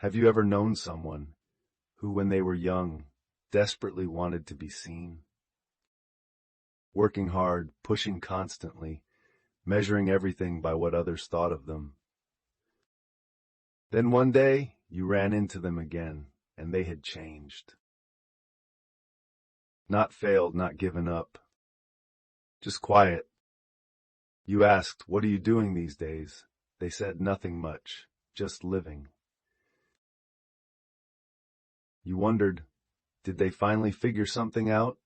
Have you ever known someone who, when they were young, desperately wanted to be seen? Working hard, pushing constantly, measuring everything by what others thought of them. Then one day, you ran into them again, and they had changed. Not failed, not given up. Just quiet. You asked, "What are you doing these days?" They said, "Nothing much, just living." You wondered, did they finally figure something out,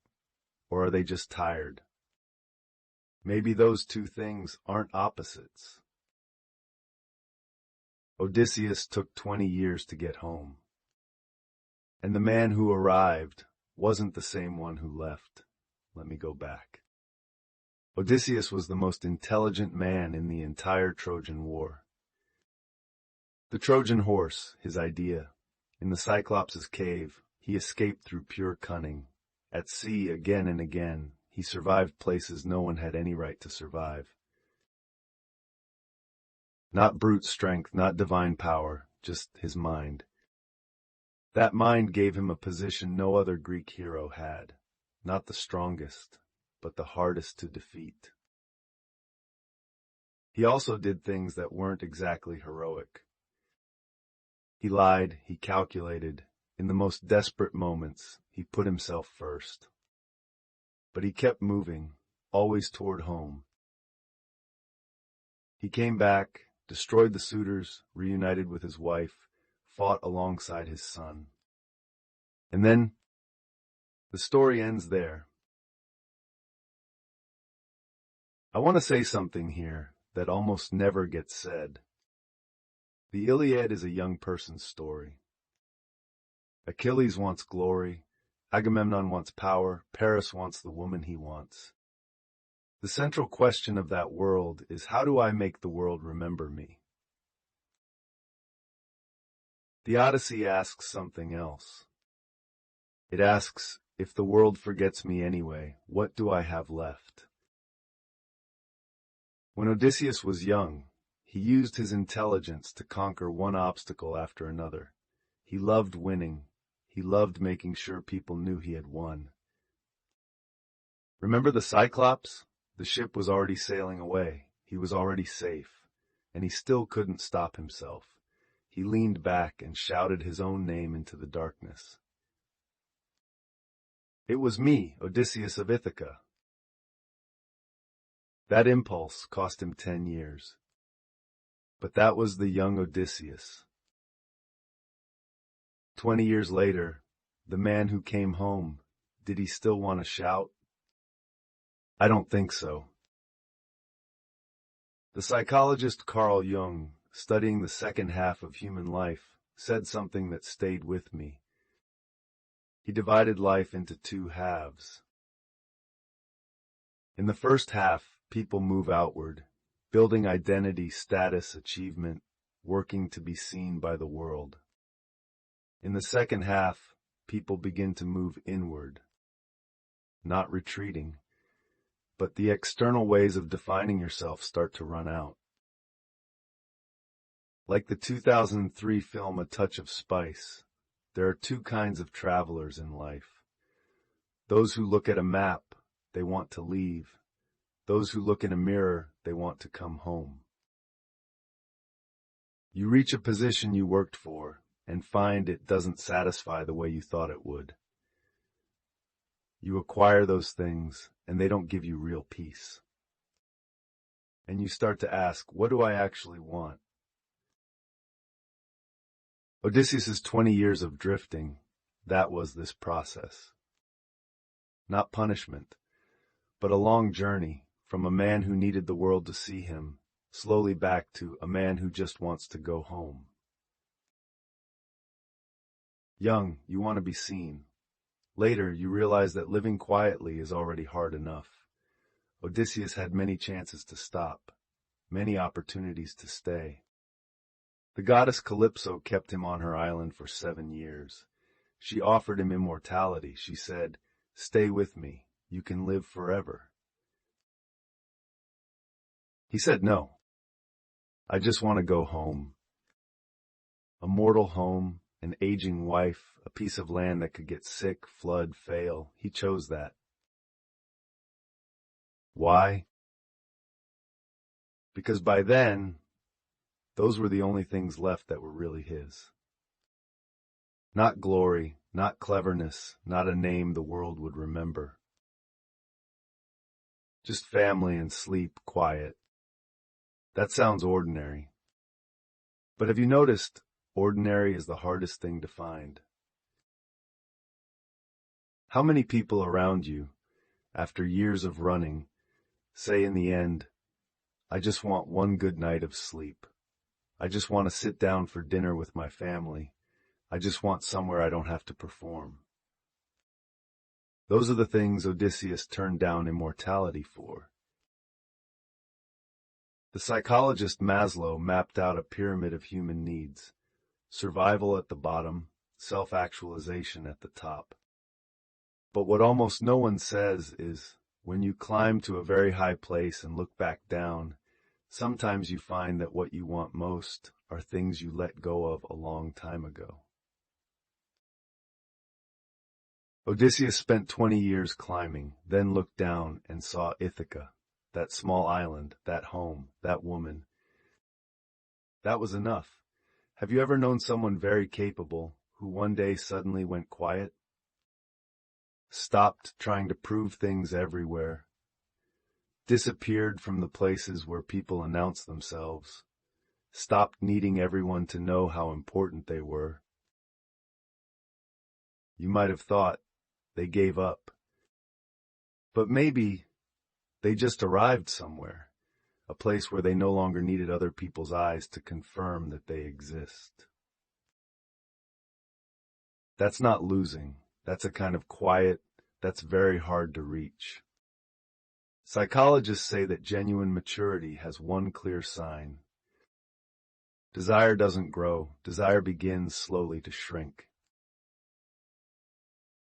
or are they just tired? Maybe those two things aren't opposites. Odysseus took 20 years to get home. And the man who arrived wasn't the same one who left. Let me go back. Odysseus was the most intelligent man in the entire Trojan War. The Trojan horse, his idea. In the Cyclops' cave, he escaped through pure cunning. At sea, again and again, he survived places no one had any right to survive. Not brute strength, not divine power, just his mind. That mind gave him a position no other Greek hero had. Not the strongest, but the hardest to defeat. He also did things that weren't exactly heroic. He lied, he calculated. In the most desperate moments, he put himself first. But he kept moving, always toward home. He came back, destroyed the suitors, reunited with his wife, fought alongside his son. And then, the story ends there. I want to say something here that almost never gets said. The Iliad is a young person's story. Achilles wants glory, Agamemnon wants power, Paris wants the woman he wants. The central question of that world is, how do I make the world remember me? The Odyssey asks something else. It asks, if the world forgets me anyway, what do I have left? When Odysseus was young, he used his intelligence to conquer one obstacle after another. He loved winning. He loved making sure people knew he had won. Remember the Cyclops? The ship was already sailing away. He was already safe, and he still couldn't stop himself. He leaned back and shouted his own name into the darkness. It was me, Odysseus of Ithaca. That impulse cost him 10 years. But that was the young Odysseus. 20 years later, the man who came home, did he still want to shout? I don't think so. The psychologist Carl Jung, studying the second half of human life, said something that stayed with me. He divided life into two halves. In the first half, people move outward, building identity, status, achievement, working to be seen by the world. In the second half, people begin to move inward, not retreating, but the external ways of defining yourself start to run out. Like the 2003 film A Touch of Spice, there are two kinds of travelers in life. Those who look at a map, they want to leave. Those who look in a mirror, they want to come home. You reach a position you worked for and find it doesn't satisfy the way you thought it would. You acquire those things and they don't give you real peace. And you start to ask, what do I actually want? Odysseus' 20 years of drifting, that was this process. Not punishment, but a long journey from a man who needed the world to see him, slowly back to a man who just wants to go home. Young, you want to be seen. Later, you realize that living quietly is already hard enough. Odysseus had many chances to stop, many opportunities to stay. The goddess Calypso kept him on her island for 7 years. She offered him immortality. She said, "Stay with me. You can live forever." He said, "No. I just want to go home." A mortal home, an aging wife, a piece of land that could get sick, flood, fail. He chose that. Why? Because by then, those were the only things left that were really his. Not glory, not cleverness, not a name the world would remember. Just family and sleep, quiet. That sounds ordinary. But have you noticed, ordinary is the hardest thing to find? How many people around you, after years of running, say in the end, I just want one good night of sleep. I just want to sit down for dinner with my family. I just want somewhere I don't have to perform. Those are the things Odysseus turned down immortality for. The psychologist Maslow mapped out a pyramid of human needs. Survival at the bottom, self-actualization at the top. But what almost no one says is, when you climb to a very high place and look back down, sometimes you find that what you want most are things you let go of a long time ago. Odysseus spent 20 years climbing, then looked down and saw Ithaca, that small island, that home, that woman. That was enough. Have you ever known someone very capable who one day suddenly went quiet? Stopped trying to prove things everywhere. Disappeared from the places where people announce themselves. Stopped needing everyone to know how important they were. You might have thought they gave up. But maybe they just arrived somewhere, a place where they no longer needed other people's eyes to confirm that they exist. That's not losing. That's a kind of quiet that's very hard to reach. Psychologists say that genuine maturity has one clear sign. Desire doesn't grow. Desire begins slowly to shrink.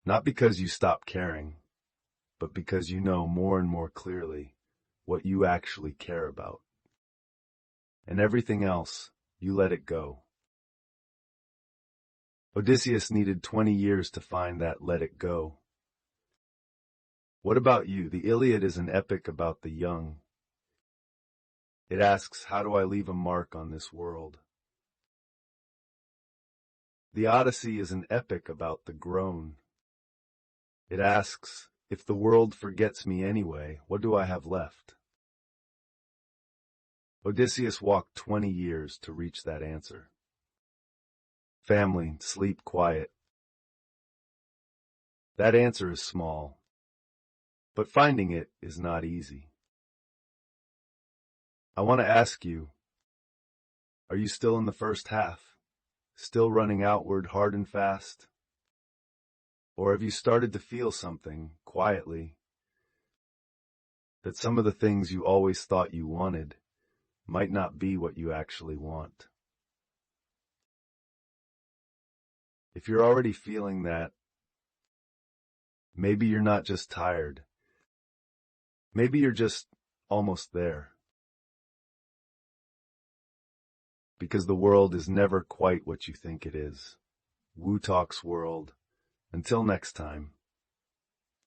Not because you stop caring, but because you know more and more clearly what you actually care about. And everything else, you let it go. Odysseus needed 20 years to find that let it go. What about you? The Iliad is an epic about the young. It asks, how do I leave a mark on this world? The Odyssey is an epic about the grown. It asks, if the world forgets me anyway, what do I have left? Odysseus walked 20 years to reach that answer. Family, sleep, quiet. That answer is small, but finding it is not easy. I want to ask you, are you still in the first half? Still running outward hard and fast? Or have you started to feel something, quietly, that some of the things you always thought you wanted might not be what you actually want? If you're already feeling that, maybe you're not just tired. Maybe you're just almost there. Because the world is never quite what you think it is. Wu Talk's world. Until next time.